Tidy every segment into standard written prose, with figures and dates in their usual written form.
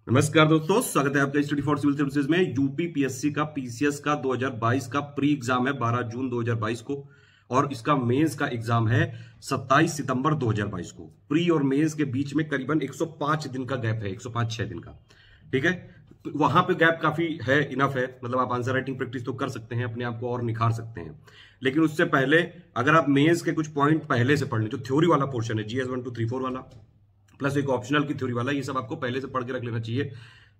नमस्कार दोस्तों, स्वागत है आपका स्टडी फॉर सिविल सर्विसेज में। यूपी पीएससी का पीसीएस का 2022 का प्री एग्जाम है 12 जून 2022 को, और इसका मेंस का एग्जाम है 27 सितंबर 2022 को। प्री और मेंस के बीच में करीबन 105 दिन का गैप है, 105-6 दिन का। ठीक है, तो वहां पे गैप काफी है, इनफ है, मतलब आप आंसर राइटिंग प्रैक्टिस तो कर सकते हैं, अपने आप को और निखार सकते हैं। लेकिन उससे पहले अगर आप मेंस के कुछ पॉइंट पहले से पढ़ लें, जो थ्योरी वाला पोर्शन है, जीएस 1 2 3 4 वाला प्लस एक ऑप्शनल की थ्योरी वाला, ये सब आपको पहले से पढ़ के रख लेना चाहिए,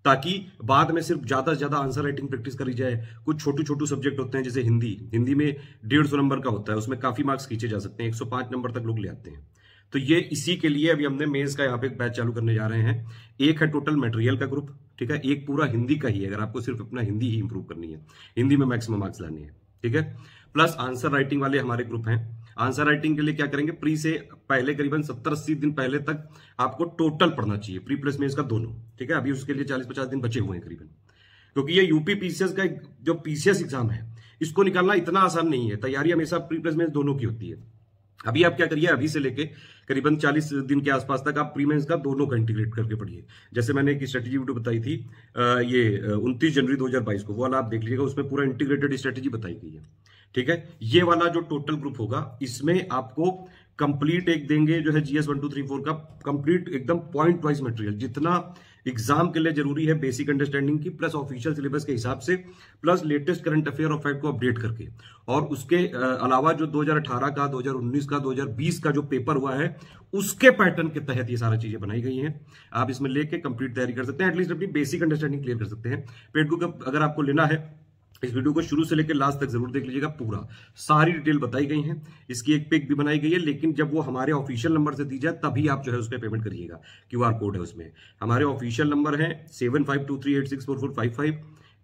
ताकि बाद में सिर्फ ज्यादा से ज्यादा आंसर राइटिंग प्रैक्टिस करी जाए। कुछ छोटे छोटे सब्जेक्ट होते हैं, जैसे हिंदी में 150 नंबर का होता है, उसमें काफी मार्क्स खींचे जा सकते हैं, 105 नंबर तक लोग ले आते हैं। तो ये इसी के लिए अभी हमने मेंस का यहाँ पे एक बैच चालू करने जा रहे हैं। एक है टोटल मटेरियल का ग्रुप, ठीक है, एक पूरा हिंदी का ही है, अगर आपको सिर्फ अपना हिंदी ही इंप्रूव करनी है, हिंदी में मैक्सिमम मार्क्स लाने हैं, ठीक है। प्लस आंसर राइटिंग वाले हमारे ग्रुप हैं। आंसर राइटिंग के लिए क्या करेंगे, प्री से पहले करीबन 70-80 दिन पहले तक आपको टोटल पढ़ना चाहिए, प्री प्लस मेंस का दोनों, ठीक है। अभी उसके लिए 40-50 दिन बचे हुए हैं करीबन, क्योंकि ये यूपी पीसीएस का जो पीसीएस एग्जाम है, इसको निकालना इतना आसान नहीं है। तैयारी हमेशा प्री प्लस मेंस दोनों की होती है। अभी आप क्या करिए, अभी से लेके करीबन 40 दिन के आसपास तक आप प्री मेंस का दोनों का इंटीग्रेट करके पढ़िए। जैसे मैंने एक स्ट्रेटेजी वीडियो बताई थी, ये 29 जनवरी 2022 को, वो वाला आप देख लीजिएगा, उसमें पूरा इंटीग्रेटेड स्ट्रेटेजी बताई गई है, ठीक है। ये वाला जो टोटल ग्रुप होगा, इसमें आपको कंप्लीट एक देंगे, जो है जीएस 1 2 3 4 का कंप्लीट एकदम पॉइंट वाइज मटेरियल, जितना एग्जाम के लिए जरूरी है, बेसिक अंडरस्टैंडिंग की, प्लस ऑफिशियल सिलेबस के हिसाब से, प्लस लेटेस्ट करंट अफेयर और फैक्ट को अपडेट करके, और उसके अलावा जो 2018 का, 2019 का, 2020 का जो पेपर हुआ है, उसके पैटर्न के तहत ये सारी चीजें बनाई गई हैं। आप इसमें लेके कंप्लीट तैयारी कर सकते हैं, एटलीस्ट अपनी बेसिक अंडरस्टैंडिंग क्लियर कर सकते हैं। पेड को अगर आपको लेना है, इस वीडियो को शुरू से लेकर लास्ट तक जरूर देख लीजिएगा, पूरा सारी डिटेल बताई गई है, इसकी एक पिक भी बनाई गई है। लेकिन जब वो हमारे ऑफिशियल नंबर से दी जाए, तभी आप जो है उस पर पेमेंट करिएगा। क्यूआर कोड है उसमें, हमारे ऑफिशियल नंबर है 7523864455,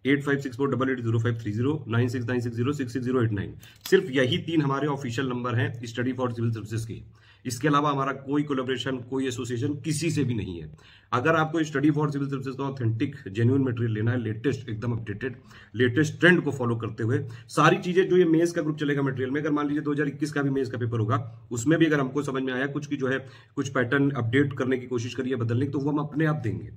8564880530, 9696066089। सिर्फ यही 3 हमारे ऑफिशियल नंबर हैं स्टडी फॉर सिविल सर्विसेज के। इसके अलावा हमारा कोई कोलैबोरेशन, कोई एसोसिएशन किसी से भी नहीं है। अगर आपको स्टडी फॉर सिविल सर्विसेज का ऑथेंटिक जेन्युइन मटेरियल लेना है, लेटेस्ट एकदम अपडेटेड, लेटेस्ट ट्रेंड को फॉलो करते हुए, सारी चीजें जो ये मेंस का ग्रुप चलेगा मटेरियल में, अगर मान लीजिए 2021 का भी मेंस का पेपर होगा, उसमें भी अगर हमको समझ में आया कुछ की जो है कुछ पैटर्न अपडेट करने की कोशिश करिए, बदलने की, तो वो हम अपने आप देंगे।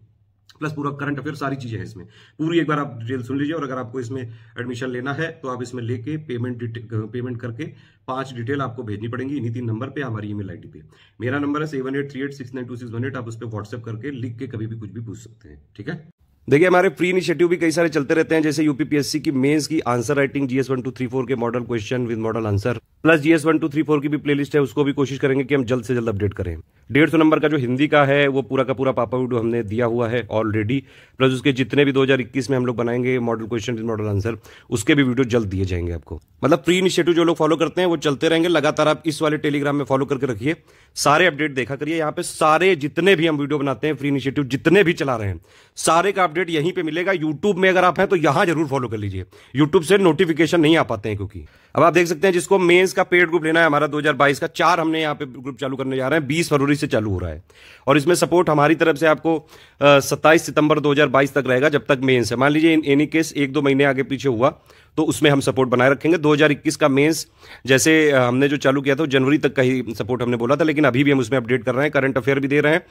प्लस पूरा करंट अफेयर, सारी चीजें हैं इसमें पूरी, एक बार आप डिटेल सुन लीजिए। और अगर आपको इसमें एडमिशन लेना है, तो आप इसमें लेके पेमेंट करके 5 डिटेल आपको भेजनी पड़ेंगी इन्हीं 3 नंबर पे, हमारी ईमेल आईडी पे। मेरा नंबर है 7838692618, आप उस पर व्हाट्सएप करके लिख के कभी भी कुछ भी पूछ सकते हैं, ठीक है। देखिए, हमारे फ्री इनिशिएटिव भी कई सारे चलते रहते हैं, जैसे यूपीपीएससी की मेंस की आंसर राइटिंग, जीएस 1 2 3 4 के model question with model answer, plus GS 1 2 3 4 की भी प्लेलिस्ट है, उसको भी कोशिश करेंगे कि हम जल्द से जल्द अपडेट करें। 150 नंबर का जो हिंदी का है, वो पूरा का पूरा पापा वीडियो हमने दिया हुआ है ऑलरेडी, प्लस उसके जितने भी 2021 में हम लोग बनाएंगे model question with model answer, उसके भी वीडियो जल्द दिए जाएंगे आपको। मतलब फ्री इनिशिएटिव जो लोग फॉलो करते हैं वो चलते रहेंगे लगातार। आप इस वाले टेलीग्राम में फॉलो करके रखिए, सारे अपडेट देखा करिए। यहाँ पे सारे जितने भी हम वीडियो बनाते हैं, फ्री इनिशिएटिव जितने भी चला रहे हैं, सारे का अपडेट यहीं पे मिलेगा। यूट्यूब में अगर आप हैं तो यहां जरूर फॉलो कर लीजिए, यूट्यूब से नोटिफिकेशन नहीं आ पाते हैं, क्योंकि अब आप देख सकते हैं जिसको मेंस का पेड ग्रुप लेना है, हमारा 2022 का 4 हमने यहाँ पे ग्रुप चालू करने जा रहे हैं, 20 फरवरी से चालू हो रहा है। और इसमें सपोर्ट हमारी तरफ से आपको 27 सितंबर 2022 तक रहेगा, जब तक मेंस है। मान लीजिए एनी केस 1-2 महीने आगे पीछे हुआ, तो उसमें हम सपोर्ट बनाए रखेंगे। 2021 का मेंस जैसे हमने जो चालू किया था, जनवरी तक का ही सपोर्ट हमने बोला था, लेकिन अभी भी हम उसमें अपडेट कर रहे हैं, करंट अफेयर भी दे रहे हैं,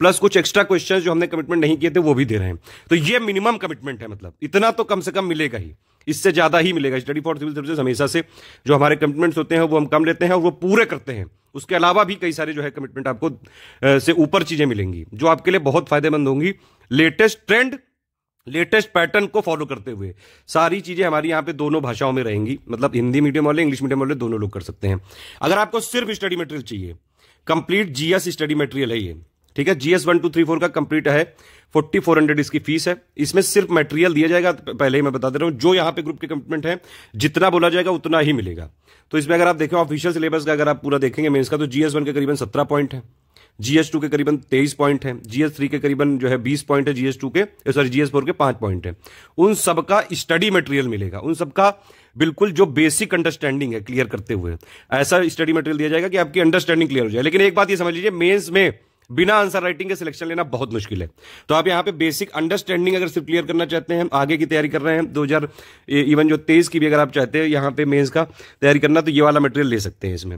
प्लस कुछ एक्स्ट्रा क्वेश्चंस जो हमने कमिटमेंट नहीं किए थे वो भी दे रहे हैं। तो ये मिनिमम कमिटमेंट है, मतलब इतना तो कम से कम मिलेगा ही, इससे ज्यादा ही मिलेगा। स्टडी फॉर सिविल सर्विसेज हमेशा से जो हमारे कमिटमेंट्स होते हैं वो हम कम लेते हैं और वो पूरे करते हैं। उसके अलावा भी कई सारे जो है कमिटमेंट आपको से ऊपर चीजें मिलेंगी, जो आपके लिए बहुत फायदेमंद होंगी। लेटेस्ट ट्रेंड, लेटेस्ट पैटर्न को फॉलो करते हुए सारी चीजें हमारी यहाँ पे दोनों भाषाओं में रहेंगी, मतलब हिंदी मीडियम वाले, इंग्लिश मीडियम वाले, दोनों लोग कर सकते हैं। अगर आपको सिर्फ स्टडी मटेरियल चाहिए, कंप्लीट जीएस स्टडी मटेरियल है ये, ठीक है। जीएस 1 2 3 4 का कंप्लीट है, 4400 इसकी फीस है। इसमें सिर्फ मटेरियल दिया जाएगा, पहले ही मैं बता दे रहा हूं, जो यहाँ पे ग्रुप के कमिटमेंट है, जितना बोला जाएगा उतना ही मिलेगा। तो इसमें अगर आप देखें ऑफिशियल सिलेबस का, अगर आप पूरा देखेंगे मेंस का, तो जीएस 1 के करीबन 17 पॉइंट है, जीएस 2 के करीबन 23 पॉइंट है, जीएस 3 के करीबन जो है 20 पॉइंट है, जीएस 4 के 5 पॉइंट है। उन सबका स्टडी मटेरियल मिलेगा, उन सबका बिल्कुल जो बेसिक अंडरस्टैंडिंग है क्लियर करते हुए ऐसा स्टडी मटेरियल दिया जाएगा कि आपकी अंडरस्टैंडिंग क्लियर हो जाए। लेकिन एक बात ये समझ लीजिए, मेंस में बिना आंसर राइटिंग के सिलेक्शन लेना बहुत मुश्किल है। तो आप यहाँ पे बेसिक अंडरस्टैंडिंग अगर सिर्फ क्लियर करना चाहते हैं, आगे की तैयारी कर रहे हैं, 2023 की भी अगर आप चाहते हैं यहाँ पे मेंस का तैयारी करना, तो ये वाला मटेरियल ले सकते हैं इसमें।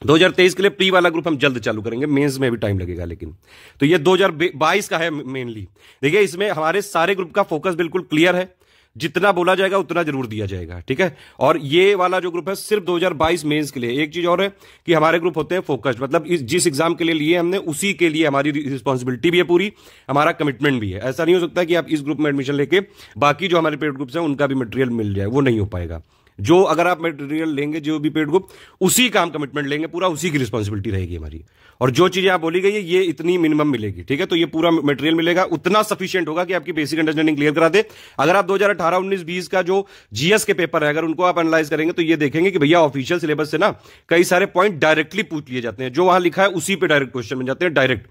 2023 के लिए प्री वाला ग्रुप हम जल्द चालू करेंगे, मेंस में भी टाइम लगेगा लेकिन। तो ये 2022 का है मेनली। देखिए इसमें हमारे सारे ग्रुप का फोकस बिल्कुल क्लियर है, जितना बोला जाएगा उतना जरूर दिया जाएगा, ठीक है। और ये वाला जो ग्रुप है सिर्फ 2022 मेंस के लिए। एक चीज और है कि हमारे ग्रुप होते हैं फोकस्ड, मतलब जिस एग्जाम के लिए लिए हमने उसी के लिए हमारी रिस्पॉन्सिबिलिटी भी है पूरी, हमारा कमिटमेंट भी है। ऐसा नहीं हो सकता कि आप इस ग्रुप में एडमिशन लेके बाकी जो हमारे पेड ग्रुप्स हैं उनका भी मटेरियल मिल जाए, वो नहीं हो पाएगा। जो अगर आप मटेरियल लेंगे जो भी पेड ग्रुप, उसी का हम कमिटमेंट लेंगे पूरा, उसी की रिस्पॉन्सिबिलिटी रहेगी हमारी। और जो चीजें आप बोली गई है ये इतनी मिनिमम मिलेगी, ठीक है। तो ये पूरा मटेरियल मिलेगा, उतना सफिशिएंट होगा कि आपकी बेसिक अंडरस्टैंडिंग क्लियर करा दे। अगर आप 2018, 19, 20 का जो जीएस के पेपर है अगर उनको आप एनालाइज करेंगे तो ये देखेंगे कि भैया ऑफिशियल सिलेबस से ना कई सारे पॉइंट डायरेक्टली पूछ लिए जाते हैं, जो वहां लिखा है उसी पे डायरेक्ट क्वेश्चन बन जाते हैं डायरेक्ट,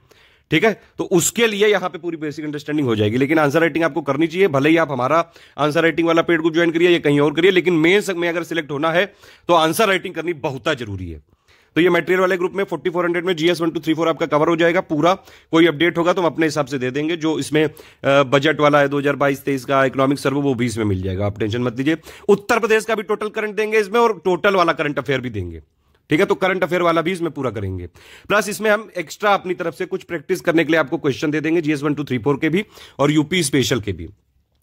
ठीक है। तो उसके लिए यहां पे पूरी बेसिक अंडरस्टैंडिंग हो जाएगी। लेकिन आंसर राइटिंग आपको करनी चाहिए, भले ही आप हमारा आंसर राइटिंग वाला पेड ग्रुप ज्वाइन करिए या कहीं और करिए, लेकिन मेंस में अगर सिलेक्ट होना है तो आंसर राइटिंग करनी बहुत जरूरी है। तो ये मटेरियल वाले ग्रुप में 4400 में जीएस 1 2 3 4 आपका कवर हो जाएगा पूरा। कोई अपडेट होगा तो हम अपने हिसाब से दे देंगे। जो इसमें बजट वाला है 2022-23 का इकोनॉमिक सर्वे, वो भी इसमें मिल जाएगा, आप टेंशन मत लीजिए। उत्तर प्रदेश का भी टोटल करंट देंगे इसमें, और टोटल वाला करंट अफेयर भी देंगे, ठीक है। तो करंट अफेयर वाला भी इसमें पूरा करेंगे। प्लस इसमें हम एक्स्ट्रा अपनी तरफ से कुछ प्रैक्टिस करने के लिए आपको क्वेश्चन दे देंगे, जीएस 1 2 3 4 के भी और यूपी स्पेशल के भी।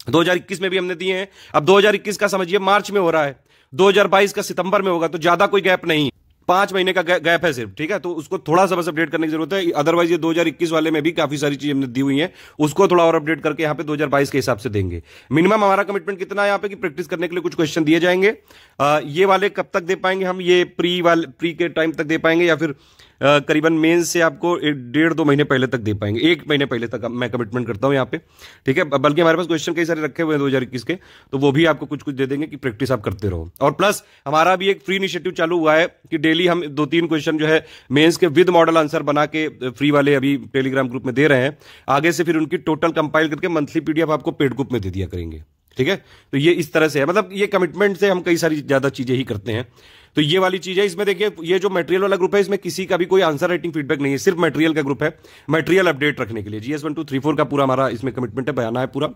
2021 में भी हमने दिए हैं। अब 2021 का समझिए मार्च में हो रहा है, 2022 का सितंबर में होगा, तो ज्यादा कोई गैप नहीं, 5 महीने का गैप है सिर्फ, ठीक है। तो उसको थोड़ा सा बस अपडेट करने की जरूरत है। अदरवाइज ये 2021 वाले में भी काफी सारी चीजें हमने दी हुई हैं, उसको थोड़ा और अपडेट करके यहाँ पे 2022 के हिसाब से देंगे। मिनिमम हमारा कमिटमेंट कितना है यहाँ पे कि प्रैक्टिस करने के लिए कुछ क्वेश्चन दिए जाएंगे। ये वाले कब तक दे पाएंगे हम, ये प्री के टाइम तक दे पाएंगे या फिर करीबन मेंस से आपको 1.5-2 महीने पहले तक दे पाएंगे, 1 महीने पहले तक मैं कमिटमेंट करता हूं यहाँ पे, ठीक है। बल्कि हमारे पास क्वेश्चन कई सारे रखे हुए हैं 2021 के, तो वो भी आपको कुछ कुछ दे देंगे कि प्रैक्टिस आप करते रहो। और प्लस हमारा भी एक फ्री इनिशिएटिव चालू हुआ है कि डेली हम 2-3 क्वेश्चन जो है मेंस के विद मॉडल आंसर बना के फ्री वाले अभी टेलीग्राम ग्रुप में दे रहे हैं। आगे से फिर उनकी टोटल कंपाइल करके मंथली पीडीएफ आपको पेड ग्रुप में दे दिया करेंगे, ठीक है। तो ये इस तरह से है, मतलब ये कमिटमेंट से हम कई सारी ज्यादा चीजें ही करते हैं। तो ये वाली चीज है। इसमें देखिए ये जो मटेरियल वाला ग्रुप है इसमें किसी का भी कोई आंसर राइटिंग फीडबैक नहीं है, सिर्फ मटेरियल का ग्रुप है, मटेरियल अपडेट रखने के लिए। जीएस 1 2 3 4 का पूरा हमारा इसमें कमिटमेंट है, बयाना है पूरा।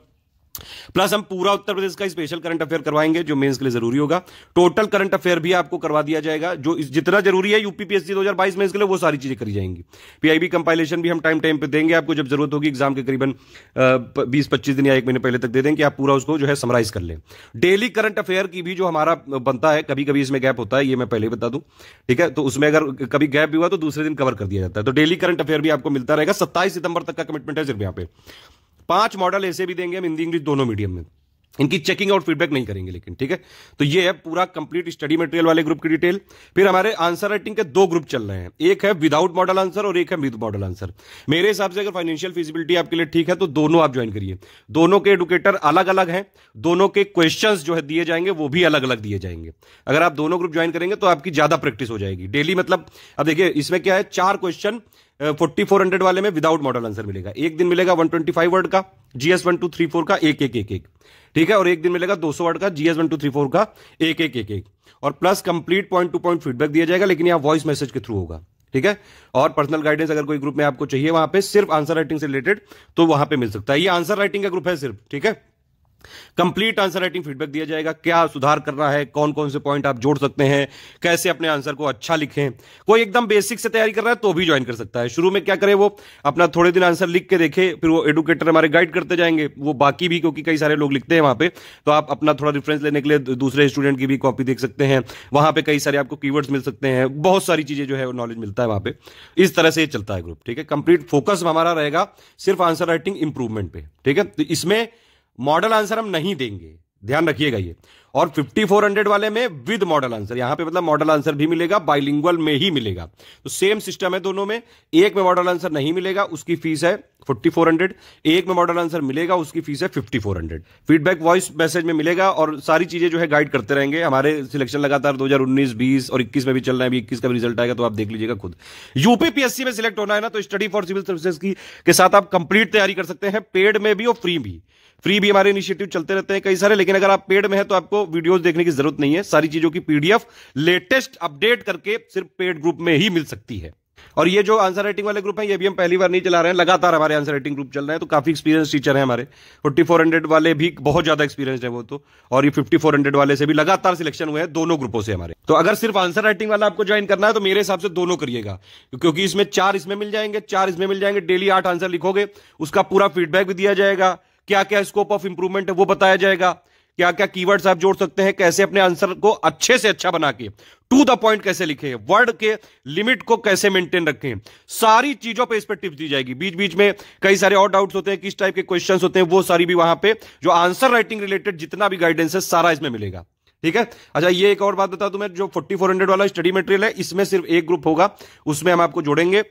प्लस हम पूरा उत्तर प्रदेश का स्पेशल करंट अफेयर करवाएंगे जो मेंस के लिए जरूरी होगा। टोटल करंट अफेयर भी आपको करवा दिया जाएगा, जो जितना जरूरी है यूपीपीएससी 2022 मेंस के लिए, वो सारी चीजें करी जाएंगी। पीआईबी कंपाइलेशन भी हम टाइम पे देंगे आपको, जब जरूरत होगी एग्जाम के करीबन 20-25 दिन या 1 महीने पहले तक दे देंगे, आप पूरा उसको जो है समराइज कर लें। डेली करंट अफेयर की भी जो हमारा बनता है, कभी कभी इसमें गैप होता है, ये मैं पहले ही बता दूं, ठीक है। तो उसमें अगर कभी गैप भी हुआ तो दूसरे दिन कवर कर दिया जाता है। तो डेली करंट अफेयर भी आपको मिलता रहेगा। 27 सितंबर तक का कमिटमेंट है सिर्फ यहाँ पे। 5 मॉडल ऐसे भी देंगे हम हिंदी इंग्लिश दोनों मीडियम में, इनकी चेकिंग और फीडबैक नहीं करेंगे लेकिन, ठीक है। तो ये है पूरा कंप्लीट स्टडी मटेरियल वाले ग्रुप की डिटेल। फिर हमारे आंसर राइटिंग के 2 ग्रुप चल रहे हैं, एक है विदाउट मॉडल आंसर और एक है विद मॉडल आंसर। मेरे हिसाब से अगर फाइनेंशियल फिजिबिलिटी आपके लिए ठीक है तो दोनों आप ज्वाइन करिए। दोनों के एडुकेटर अलग अलग हैं, दोनों के क्वेश्चंस जो है दिए जाएंगे वो भी अलग अलग दिए जाएंगे। अगर आप दोनों ग्रुप ज्वाइन करेंगे तो आपकी ज्यादा प्रैक्टिस हो जाएगी डेली। मतलब अब देखिए इसमें क्या है, 4 क्वेश्चन 4400 वाले में विदाउट मॉडल आंसर मिलेगा। एक दिन मिलेगा 125 वर्ड का जीएस 1 2 3 4 का एक, ठीक है। और एक दिन मिलेगा 200 वर्ड का जीएस 1 2 3 4 का एक। और plus complete point two point feedback दिया जाएगा, लेकिन यहां वॉइस मैसेज के थ्रू होगा, ठीक है। और पर्सनल गाइडेंस अगर कोई ग्रुप में आपको चाहिए वहां पे सिर्फ आंसर राइटिंग से रिलेटेड, तो वहां पे मिल सकता है। ये आंसर राइटिंग का ग्रुप है सिर्फ, ठीक है। कंप्लीट आंसर राइटिंग फीडबैक दिया जाएगा, क्या सुधार करना है, कौन कौन से पॉइंट आप जोड़ सकते हैं, कैसे अपने आंसर को अच्छा लिखें। कोई एकदम बेसिक से तैयारी कर रहा है तो भी ज्वाइन कर सकता है। शुरू में क्या करे, वो अपना थोड़े दिन आंसर लिख के देखे, फिर वो एडुकेटर हमारे गाइड करते जाएंगे। वो बाकी भी, क्योंकि कई सारे लोग लिखते हैं वहां पे, तो आप अपना थोड़ा रेफरेंस लेने के लिए दूसरे स्टूडेंट की भी कॉपी देख सकते हैं। वहां पे कई सारे आपको कीवर्ड्स मिल सकते हैं, बहुत सारी चीजें जो है नॉलेज मिलता है वहां पे। इस तरह से ये चलता है ग्रुप, ठीक है। कंप्लीट फोकस हमारा रहेगा सिर्फ आंसर राइटिंग इंप्रूवमेंट पे, ठीक है। तो इसमें मॉडल आंसर हम नहीं देंगे, ध्यान रखिएगा ये। और 5400 वाले में विद मॉडल आंसर, यहां पे मतलब मॉडल आंसर भी मिलेगा, बाइलिंगुअल में ही मिलेगा। तो सेम सिस्टम है दोनों में। एक में मॉडल आंसर नहीं मिलेगा, उसकी फीस है 4400। एक में मॉडल आंसर मिलेगा, उसकी फीस है 5400। फीडबैक वॉइस मैसेज में मिलेगा और सारी चीजें जो है गाइड करते रहेंगे। हमारे सिलेक्शन लगातार 2019, 20 और 21 में भी चल रहा है। अभी 21 का भी रिजल्ट आएगा तो आप देख लीजिएगा खुद। यूपीपीएससी में सिलेक्ट होना है ना, तो स्टडी फॉर सिविल सर्विसेज की के साथ आप कंप्लीट तैयारी कर सकते हैं, पेड में भी और फ्री भी। फ्री भी हमारे इनिशिएटिव चलते रहते हैं कई सारे, लेकिन अगर आप पेड में है तो आपको वीडियोस देखने की जरूरत नहीं है। सारी चीजों की पीडीएफ लेटेस्ट अपडेट करके सिर्फ पेड ग्रुप में ही मिल सकती है। और ये जो आंसर राइटिंग वाले ग्रुप हैं ये भी हम पहली बार नहीं चला रहे हैं, लगातार हमारे आंसर राइटिंग ग्रुप चल रहे हैं, तो काफी एक्सपीरियंस टीचर हैं हमारे। 4400 वाले भी बहुत ज्यादा एक्सपीरियंस है वो तो, और ये 5400 वाले से भी लगातार सिलेक्शन हुए हैं दोनों ग्रुपों से हमारे। तो अगर सिर्फ आंसर राइटिंग वाला आपको ज्वाइन करना है तो मेरे हिसाब से दोनों करिएगा, क्योंकि इसमें 4 इसमें मिल जाएंगे, 4 इसमें मिल जाएंगे। डेली 8 आंसर लिखोगे, उसका पूरा फीडबैक भी दिया जाएगा, क्या क्या स्कोप ऑफ इंप्रूवमेंट है वो बताया जाएगा, क्या क्या कीवर्ड्स आप जोड़ सकते हैं, कैसे अपने आंसर को अच्छे से अच्छा बना के टू द पॉइंट कैसे लिखें, वर्ड के लिमिट को कैसे मेंटेन रखें, सारी चीजों पे इस पे टिप्स दी जाएगी। बीच बीच में कई सारे और डाउट्स होते हैं, किस टाइप के क्वेश्चंस होते हैं, वो सारी भी वहां पे जो आंसर राइटिंग रिलेटेड जितना भी गाइडेंस है सारा इसमें मिलेगा। ठीक है। अच्छा, ये एक और बात बता दूं मैं, जो 4400 वाला स्टडी मटेरियल है इसमें सिर्फ एक ग्रुप होगा, उसमें हम आपको जोड़ेंगे,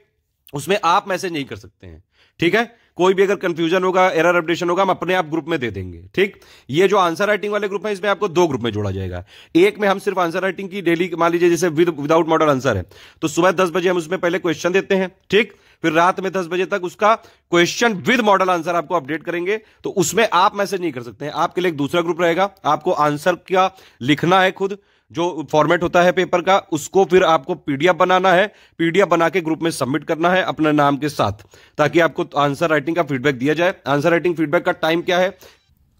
उसमें आप मैसेज नहीं कर सकते हैं। ठीक है। कोई भी अगर कंफ्यूजन होगा, एरर अपडेशन होगा, हम अपने आप ग्रुप में दे देंगे। ठीक। ये जो आंसर राइटिंग वाले ग्रुप है इसमें आपको 2 ग्रुप में जोड़ा जाएगा। एक में हम सिर्फ आंसर राइटिंग की डेली, मान लीजिए जैसे विदाउट मॉडल आंसर है तो सुबह 10 बजे हम उसमें पहले क्वेश्चन देते हैं। ठीक। फिर रात में 10 बजे तक उसका क्वेश्चन विद मॉडल आंसर आपको अपडेट करेंगे, तो उसमें आप मैसेज नहीं कर सकते हैं। आपके लिए एक दूसरा ग्रुप रहेगा, आपको आंसर क्या लिखना है, खुद जो फॉर्मेट होता है पेपर का उसको फिर आपको पीडीएफ बनाना है, पीडीएफ बना के ग्रुप में सबमिट करना है अपने नाम के साथ, ताकि आपको आंसर राइटिंग का फीडबैक दिया जाए। आंसर राइटिंग फीडबैक का टाइम क्या है,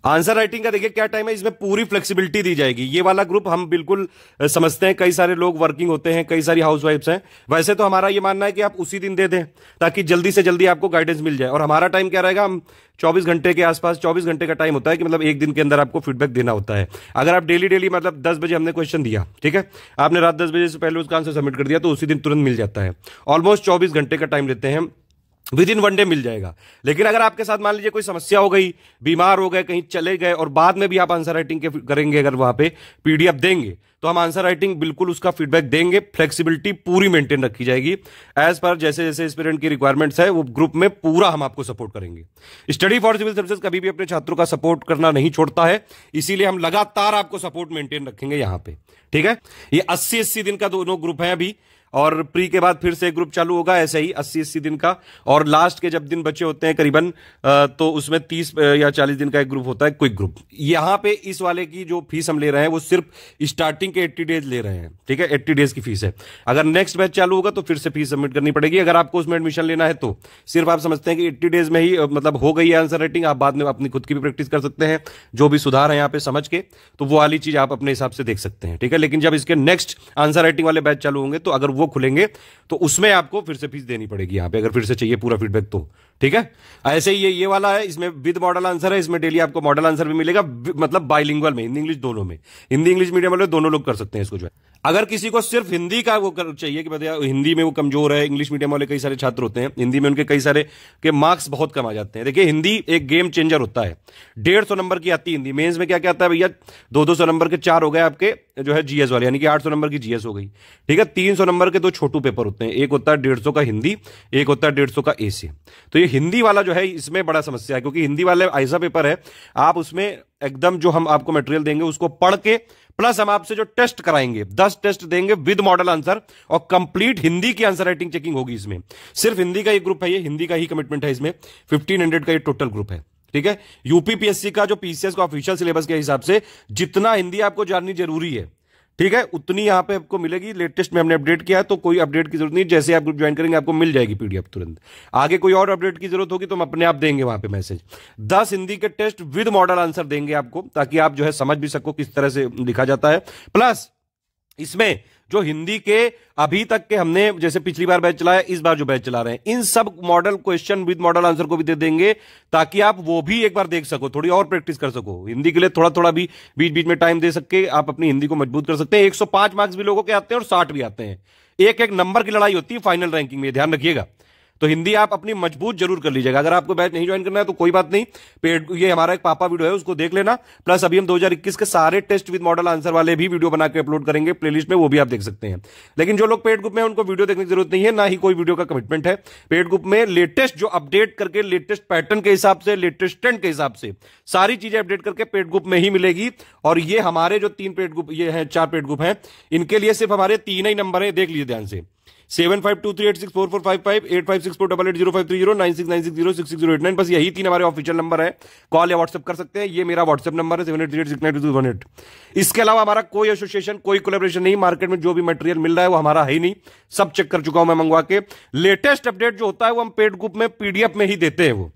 आंसर राइटिंग का देखिए क्या टाइम है, इसमें पूरी फ्लेक्सिबिलिटी दी जाएगी। ये वाला ग्रुप हम बिल्कुल समझते हैं, कई सारे लोग वर्किंग होते हैं, कई सारी हाउसवाइफ्स हैं, वैसे तो हमारा ये मानना है कि आप उसी दिन दे दें ताकि जल्दी से जल्दी आपको गाइडेंस मिल जाए। और हमारा टाइम क्या रहेगा, हम 24 घंटे के आसपास, 24 घंटे का टाइम होता है कि मतलब एक दिन के अंदर आपको फीडबैक देना होता है। अगर आप डेली मतलब 10 बजे हमने क्वेश्चन दिया, ठीक है, आपने रात 10 बजे से पहले उसका आंसर सबमिट कर दिया तो उसी दिन तुरंत मिल जाता है। ऑलमोस्ट 24 घंटे का टाइम लेते हैं, विद इन 1 डे मिल जाएगा। लेकिन अगर आपके साथ मान लीजिए कोई समस्या हो गई, बीमार हो गए, कहीं चले गए और बाद में भी आप आंसर राइटिंग के करेंगे, अगर वहां पे पीडीएफ देंगे तो हम आंसर राइटिंग बिल्कुल उसका फीडबैक देंगे, फ्लेक्सिबिलिटी पूरी मेंटेन रखी जाएगी। एज पर जैसे जैसे स्टूडेंट की रिक्वायरमेंट्स है वो ग्रुप में पूरा हम आपको सपोर्ट करेंगे। स्टडी फॉर सिविल सर्विसेज कभी भी अपने छात्रों का सपोर्ट करना नहीं छोड़ता है, इसीलिए हम लगातार आपको सपोर्ट मेंटेन रखेंगे यहां पे। ठीक है। ये 80-80 दिन का दोनों ग्रुप है अभी, और प्री के बाद फिर से एक ग्रुप चालू होगा ऐसे ही 80-80 दिन का, और लास्ट के जब दिन बचे होते हैं करीबन तो उसमें 30 या 40 दिन का एक ग्रुप होता है, क्विक ग्रुप। यहां पे इस वाले की जो फीस हम ले रहे हैं वो सिर्फ स्टार्टिंग के 80 डेज ले रहे हैं। ठीक है, 80 डेज की फीस है। अगर नेक्स्ट बैच चालू होगा तो फिर से फीस सबमिट करनी पड़ेगी। अगर आपको उसमें एडमिशन लेना है तो सिर्फ आप समझते हैं कि 80 डेज में ही मतलब हो गई है आंसर राइटिंग, आप बाद में अपनी खुद की भी प्रैक्टिस कर सकते हैं, जो भी सुधार है यहाँ पे समझ के, तो वो वाली चीज आप अपने हिसाब से देख सकते हैं। ठीक है। लेकिन जब इसके नेक्स्ट आंसर राइटिंग वाले बैच चालू होंगे तो अगर वो खुलेंगे तो उसमें आपको फिर से फीस देनी पड़ेगी यहां पे, अगर फिर से चाहिए पूरा फीडबैक तो। ठीक है। ऐसे ही ये वाला है, इसमें विद मॉडल आंसर है, इसमें डेली आपको मॉडल आंसर भी मिलेगा, मतलब बाइलिंगुअल में, हिंदी इंग्लिश दोनों में। हिंदी इंग्लिश मीडियम वाले दोनों लोग कर सकते हैं इसको जो है। अगर किसी को सिर्फ हिंदी का वो चाहिए कि बताया हिंदी में वो कमजोर है, इंग्लिश मीडियम वाले कई सारे छात्र होते हैं, हिंदी में उनके कई सारे के मार्क्स बहुत कम आ जाते हैं। देखिए हिंदी एक गेम चेंजर होता है, 150 नंबर की आती है हिंदी। मेंस में क्या क्या आता है भैया, 200 नंबर के 4 हो गए आपके जो है जीएस वाले, यानी कि 800 नंबर की जीएस हो गई। ठीक है। 300 नंबर के 2 छोटू पेपर होते हैं, एक होता है 150 का हिंदी, एक होता है 150 का एसी। तो ये हिंदी वाला जो है इसमें बड़ा समस्या है, क्योंकि हिंदी वाले ऐसा पेपर है, आप उसमें एकदम जो हम आपको मटेरियल देंगे उसको पढ़ के प्लस हम आपसे जो टेस्ट कराएंगे 10 टेस्ट देंगे विद मॉडल आंसर, और कंप्लीट हिंदी की आंसर राइटिंग चेकिंग होगी इसमें। सिर्फ हिंदी का एक ग्रुप है, ये हिंदी का ही कमिटमेंट है इसमें, 1500 का ये टोटल ग्रुप है। ठीक है। यूपीपीएससी का जो पीसीएस का ऑफिशियल सिलेबस के हिसाब से जितना हिंदी आपको जाननी जरूरी है, ठीक है, उतनी यहां पे आपको मिलेगी। लेटेस्ट में हमने अपडेट किया है तो कोई अपडेट की जरूरत नहीं, जैसे आप ग्रुप ज्वाइन करेंगे आपको मिल जाएगी पीडीएफ तुरंत। आगे कोई और अपडेट की जरूरत होगी तो हम अपने आप देंगे वहां पे मैसेज। 10 हिंदी के टेस्ट विद मॉडल आंसर देंगे आपको, ताकि आप जो है समझ भी सको किस तरह से लिखा जाता है। प्लस इसमें जो हिंदी के अभी तक के हमने जैसे पिछली बार बैच चलाया, इस बार जो बैच चला रहे हैं, इन सब model question with model answer को भी दे देंगे, ताकि आप वो भी एक बार देख सको, थोड़ी और प्रैक्टिस कर सको हिंदी के लिए, थोड़ा थोड़ा भी बीच बीच में टाइम दे सके, आप अपनी हिंदी को मजबूत कर सकते हैं। 105 मार्क्स भी लोगों के आते हैं और 60 भी आते हैं, एक एक नंबर की लड़ाई होती है फाइनल रैंकिंग में, ध्यान रखिएगा। तो हिंदी आप अपनी मजबूत जरूर कर लीजिएगा। अगर आपको बैच नहीं ज्वाइन करना है तो कोई बात नहीं, पेड ये हमारा एक पापा वीडियो है उसको देख लेना। प्लस अभी हम 2021 के सारे टेस्ट विद मॉडल आंसर वाले भी वीडियो बना के अपलोड करेंगे प्लेलिस्ट में, वो भी आप देख सकते हैं। लेकिन जो लोग पेड ग्रुप में हैं उनको वीडियो देखने की जरूरत नहीं है, ना ही कोई वीडियो का कमिटमेंट है। पेड ग्रुप में लेटेस्ट जो अपडेट करके, लेटेस्ट पैटर्न के हिसाब से, लेटेस्ट ट्रेंड के हिसाब से सारी चीजें अपडेट करके पेड ग्रुप में ही मिलेगी। और ये हमारे जो 3 पेड ग्रुप, ये हैं 4 पेड ग्रुप हैं, इनके लिए सिर्फ हमारे 3 ही नंबर है, देख लीजिए ध्यान से। 7523864455 8564880530 9696066089। बस यही 3 हमारे ऑफिशियल नंबर है, कॉल या व्हाट्सएप कर सकते हैं। ये मेरा व्हाट्सएप नंबर है 7838692218। इसके अलावा हमारा कोई एसोसिएशन, कोई कोलैबोरेशन नहीं। मार्केट में जो भी मटेरियल मिल रहा है वो हमारा है ही नहीं, सब चेक कर चुका हूं मैं मंगवा के। लेटेस्ट अपडेट जो होता है वो हम पेड ग्रुप में पीडीएफ में ही देते हैं,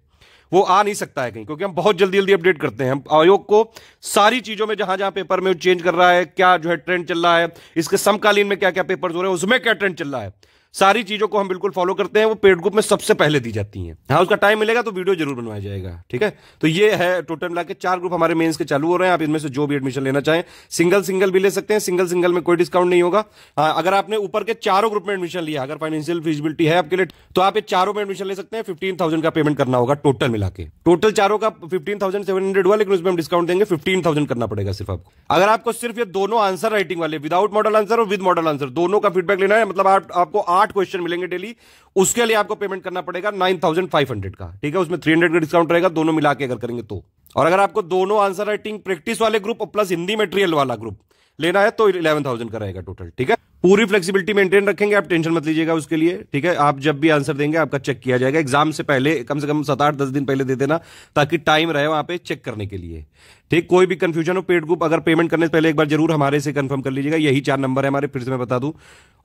वो आ नहीं सकता है कहीं, क्योंकि हम बहुत जल्दी जल्दी अपडेट करते हैं। हम आयोग को सारी चीजों में जहां जहां पेपर में चेंज कर रहा है, क्या जो है ट्रेंड चल रहा है, इसके समकालीन में क्या क्या पेपर्स हो रहे हैं, उसमें क्या ट्रेंड चल रहा है, सारी चीजों को हम बिल्कुल फॉलो करते हैं। वो पेड ग्रुप में सबसे पहले दी जाती हैं। हाँ, उसका टाइम मिलेगा तो वीडियो जरूर बनवाया जाएगा, ठीक है। तो ये है टोटल मिला के 4 ग्रुप हमारे मेंस के चालू हो रहे हैं। आप इनमें से जो भी एडमिशन लेना चाहें सिंगल भी ले सकते हैं। सिंगल में कोई डिस्काउंट नहीं होगा। हाँ, अगर आपने ऊपर के चारों ग्रुप में एडमिशन लिया, अगर फाइनेंशियल फिजिबिलिटी है आपके लिए, तो आप ये चारों में एडमिशन ले सकते हैं। 15,000 का पेमेंट करना होगा टोटल मिला के। टोटल चारों का 15,700 हुआ, लेकिन उसमें हम डिस्काउंट देंगे, 15,000 करना पड़ेगा सिर्फ आपको। अगर आपको सिर्फ ये दोनों आंसर राइटिंग वाले, विदाउट मॉडल आंसर और विद मॉडल आंसर, दोनों का फीडबैक लेना है, मतलब आपको 8 क्वेश्चन मिलेंगे डेली, उसके लिए आपको पेमेंट करना पड़ेगा 9,500 का, ठीक है। उसमें 300 का डिस्काउंट रहेगा दोनों मिला के अगर करेंगे तो। और अगर आपको दोनों आंसर राइटिंग प्रैक्टिस वाले ग्रुप और प्लस हिंदी मटेरियल वाला ग्रुप लेना है तो 11,000 का रहेगा टोटल, ठीक है। पूरी फ्लेक्सिबिलिटी मेंटेन रखेंगे, आप टेंशन मत लीजिएगा उसके लिए, ठीक है। आप जब भी आंसर देंगे आपका चेक किया जाएगा। एग्जाम से पहले कम से कम 7-8-10 दिन पहले दे देना, ताकि टाइम रहे वहां पे चेक करने के लिए, ठीक। कोई भी कंफ्यूजन हो पेड ग्रुप, अगर पेमेंट करने से पहले एक बार जरूर हमारे से कंफर्म कर लीजिएगा। यही 4 नंबर है हमारे, फिर से मैं बता दूं।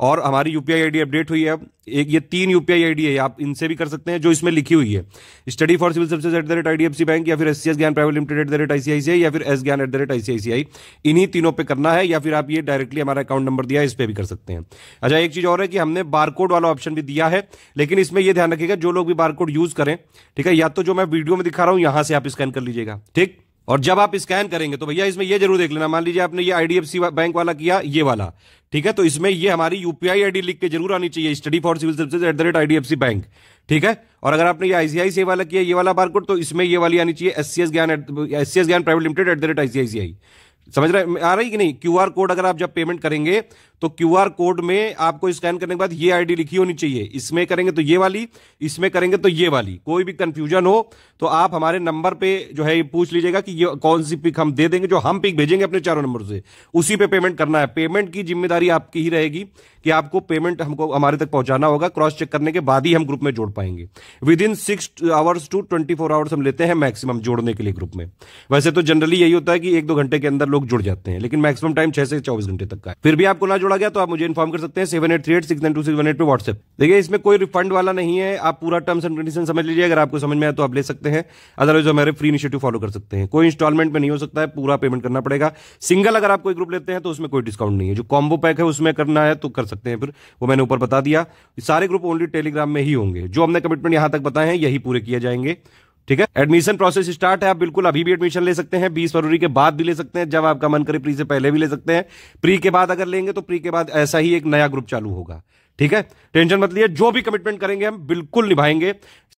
और हमारी यूपीआई आईडी अपडेट हुई है अब, ये 3 यूपीआई आईडी है, आप इनसे भी कर सकते हैं जो इसमें लिखी हुई है, study for civil services @IDFC bank, या फिर SCS ज्ञान प्राइवेट लिमिटेड @ICICI, या फिर S ज्ञान @ICICI। इन्हीं तीनों पे करना है, या फिर आप ये डायरेक्टली हमारा अकाउंट नंबर दिया है इस पे भी कर सकते हैं। अच्छा, एक चीज और है कि हमने बारकोड वाला ऑप्शन भी दिया है, लेकिन इसमें यह ध्यान रखिएगा जो लोग भी बारकोड यूज करें, ठीक है, या तो जो मैं वीडियो में दिखा रहा हूं यहां से आप स्कैन कर लीजिएगा, ठीक। और जब आप स्कैन करेंगे तो भैया इसमें ये जरूर देख लेना, मान लीजिए आपने ये IDFC बैंक वाला किया, ये वाला, ठीक है, तो इसमें ये हमारी यूपीआई आईडी लिख के जरूर आनी चाहिए, study for civil services @IDFC bank, ठीक है। और अगर आपने ये ICICI वाला किया, ये वाला बारकोड, तो इसमें ये वाली आनी चाहिए SCS ज्ञान प्राइवेट लिमिटेड @ICICI। समझ रहे आ रही कि नहीं। QR कोड अगर आप जब पेमेंट करेंगे तो QR कोड में आपको स्कैन करने के बाद ये आईडी लिखी होनी चाहिए। इसमें करेंगे तो ये वाली, इसमें करेंगे तो ये वाली। कोई भी कंफ्यूजन हो तो आप हमारे नंबर पे जो है पूछ लीजिएगा कि ये कौन सी पिक हम दे देंगे, जो हम पिक भेजेंगे अपने चारों नंबर से, उसी पे पेमेंट करना है। पेमेंट की जिम्मेदारी आपकी ही रहेगी कि आपको पेमेंट हमको हमारे तक पहुंचाना होगा। क्रॉस चेक करने के बाद ही हम ग्रुप में जोड़ पाएंगे। विदिन 6 आवर्स टू 24 आवर्स हम लेते हैं मैक्सिमम जोड़ने के लिए ग्रुप में। वैसे तो जनरली यही होता है कि 1-2 घंटे के अंदर लोग जुड़ जाते हैं, लेकिन मैक्सिमम टाइम 6 से 24 घंटे तक का है। फिर भी आपको ना जोड़ा गया तो आप मुझे इन्फॉर्म कर सकते हैं 7838692618 पे व्हाट्सएप। देखिए, इसमें कोई रिफंड वाला नहीं है, आप पूरा टर्म्स एंड कंडीशन समझ लीजिए। अगर आपको समझ में आए तो आप ले सकते हैं, अदरवाइज हमारे फ्री इनिशिएटिव फॉलो कर सकते हैं। कोई इंस्टॉलमेंट में नहीं हो सकता है, पूरा पेमेंट करना पड़ेगा। सिंगल अगर आप कोई ग्रुप लेते हैं तो उसमें कोई डिस्काउंट नहीं है। जो कॉम्बो पैक है उसमें करना है तो कर सकते हैं, फिर वो मैंने ऊपर बता दिया। सारे ग्रुप ओनली टेलीग्राम में ही होंगे। जो हमने कमिटमेंट यहां तक बताए हैं यही पूरे किए जाएंगे, ठीक है। एडमिशन प्रोसेस स्टार्ट है, आप बिल्कुल अभी भी एडमिशन ले सकते हैं। 20 फरवरी के बाद भी ले सकते हैं, जब आपका मन करे। प्री से पहले भी ले सकते हैं। प्री के बाद अगर लेंगे तो प्री के बाद ऐसा ही एक नया ग्रुप चालू होगा, ठीक है। टेंशन मत लिए, जो भी कमिटमेंट करेंगे हम बिल्कुल निभाएंगे।